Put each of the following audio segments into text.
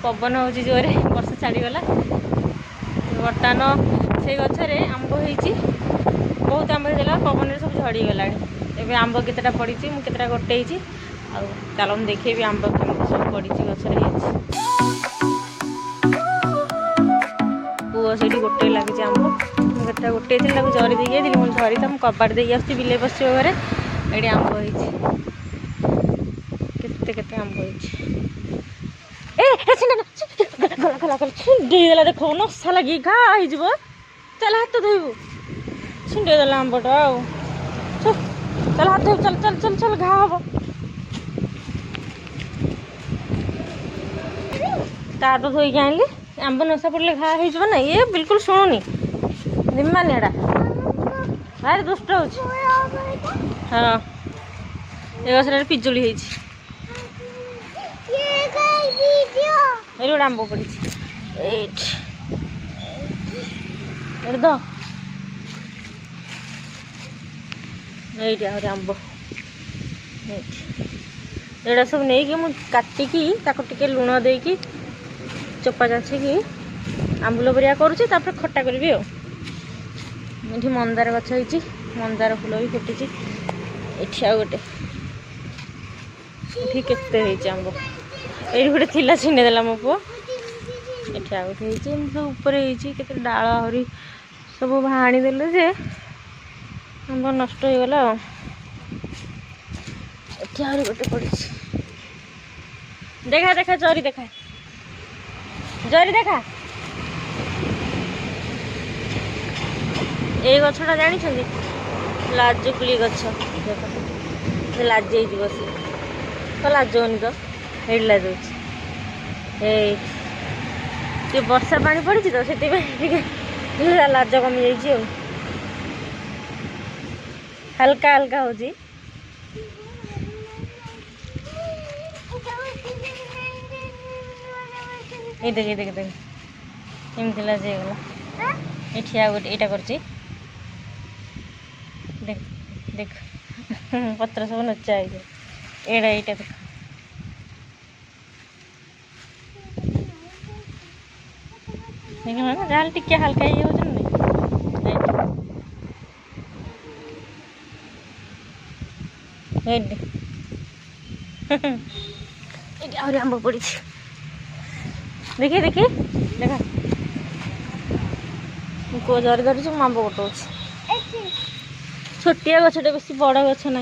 पवन हो जोरे वर्षा छाड़गला बर्तमान से गचरे आंब हो बहुत आंब होता पवन सब झड़गला एवं आंब केतटा पड़ी मुझे गोटे चलो मुझे देखी आंब केमी सब पड़ी गचर पुओ से गोटे लगी आंब मुझे गोटे जरी देगी मुझे धरी तो मुझे कबाट दे बिले बस घरे ये आंब हो केते आंब हो छिंडेला देख नशा लगी घा हो चल हाथ धोबू छिंडेदेला आंबटा चल हाथ धो चल चल चल चल घा हम ता तो धोईक आनली आंब नशा पड़े घा हो ना ये बिल्कुल शुणुनी निम्मानी एटा भारी दुष्ट हो हाँ ये गसर पिजुली गोटे आंब पड़ी दो ये आंब एटा सब नहीं मुझे काटिकी टे लुण देकी चोपा चाचिकी आंबुल परिया करुँचे खट्टा करी ये मंदार गछ होती मंदार फूल भी फुटी ये गोटे केते आंब ये गोटे थिला छिंडेदेला मो पुओ ये गोटे ऊपर केते डाल आहरी सब भाणीदेले जे आंब नष्ट हो गला आहरी गोटे पड़ी देखा देखा जरी देखा ये गछटा जानी लाजुकुली गछ लाज सी तो लाजोनी तो ये लाजोच ये वर्षा पानी पड़ी तो से लाज कमी जा हल्का हल्का हो देख देख देख एमती लाजगला ये गोटे यहाँ कर देख देख पत्र सब नचा एड़ा ये देख जहाँ टिके हल्का ये हो आंब पड़ी देखिए देखिए देखा को जरी धरी आंब गोटे छोटिया गछटे बेस बड़ गछ ना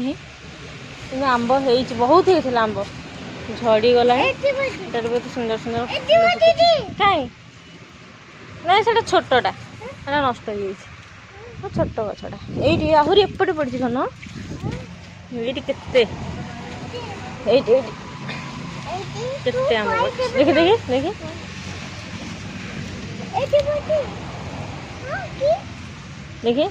आंब हो बहुत होता आंब झड़ी गला बहुत सुंदर सुंदर कहीं ना से छोटा नष्ट हो छोट गछटा ये आहरी एपटे पड़ी कौन ये केते आंब देखिए देखिए देखिए देखिए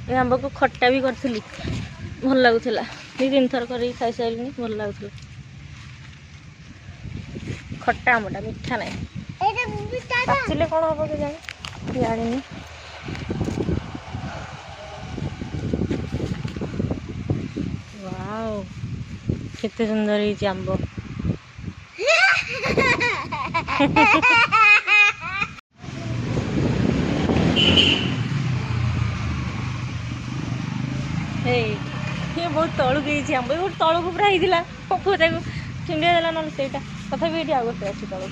ये आंब को खट्टा भी करी भल लगुला दी तीन थर कर खाई सारे भल लगुला खट्टा आंबटा मीठा ना पाचिले कौन हम के जानी वाओ केते सुंदर है आंब ये बहुत तलू गई आंब बहुत तलू को पूरा होता पुआ छिंडिया देला ना से तथा ये आ गोटे अच्छी तलू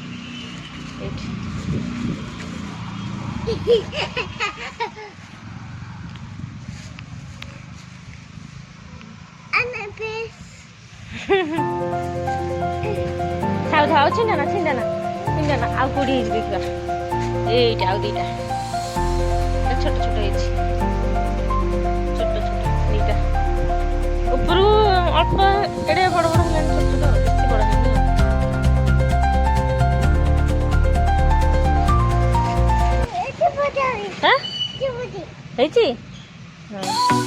थाउ थाउ छिंडाना छिंडाना छिंडाना आउ कोड़ी देखा ये आउ दीटा छोट छोट छोट छोट दीटा ऊपर अल्प एड़े बड़ बड़ है छोट छोट बेसी बड़ है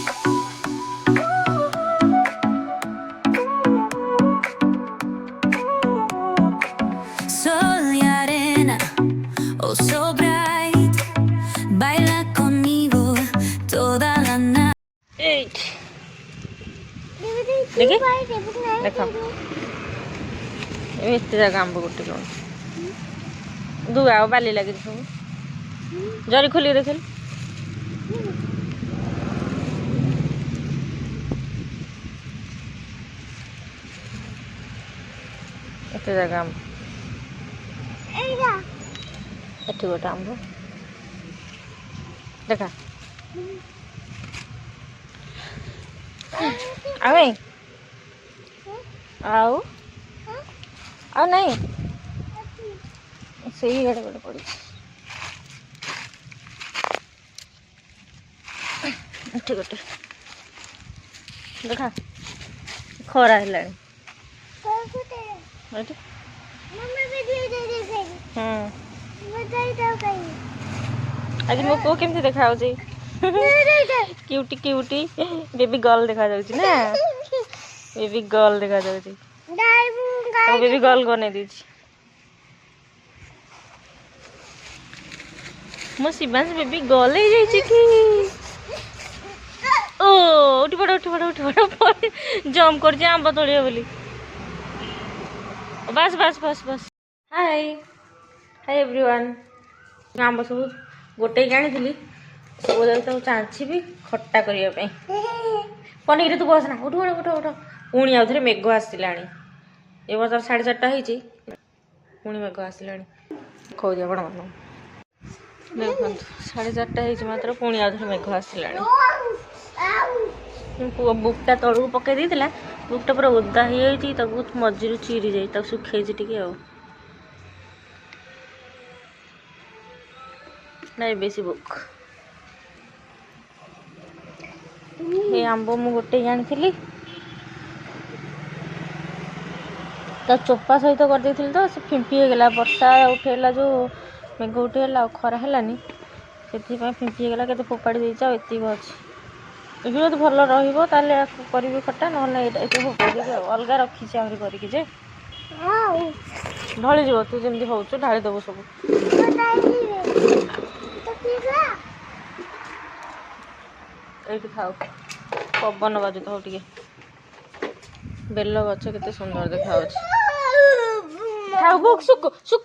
देखी देख एत जगह आंब गोटे कौन दुआ बाली लगे सब जरी खोल देख एत जगह आंब एटी गोटे आंब देखा आउ आउ नहीं सही गड़े गड़े पड़ी गोटे देखा खरा है आज मो को केमती देखा क्यूटी क्यूटी बेबी गर्ल देखा जाउची ना बेबी गर्ल देखा जाउची बेबी गर्ल बने दीची मो शिवांश बेबी गर्ल हो जाइए कि ओ उठी पड़ जम्प कर आंब तोड़िया बोली बस बस बस बस हाय हाय एवरीवन आंब सब गोटे आनी सब जाक चाची भी खट्टा करने पनीर तू बस ना उठ उठ उठ उठ पुणी आउ थे मेघ आसला ए बस 4:30 होती पुणी मेघ आसला कौज आप देखो 4:30 मात्र पुणी आउ थे मेघ आसला बुकटा तलू पकई देता बुकटा पूरा ओदा हो मझी चिरी जाए सुखे टे नहीं बेसी बुक ये आंब मु गोटे आनी चोपा सहित करदे तो से फिंपी होगला वर्षा उठेला जो मेघ उठेला खरा है से फिंपी होगला के फोपाड़ी देच एतिक अच्छे ये तो भल रही खटा ना फोपाड़ी अलग रखी आहरी करके ढली जीव तू जमी हो ढाली देव सब ये खाओ पवन बाजू तो टे बेल गच के सुंदर देखा खाओ बुक सुक सुक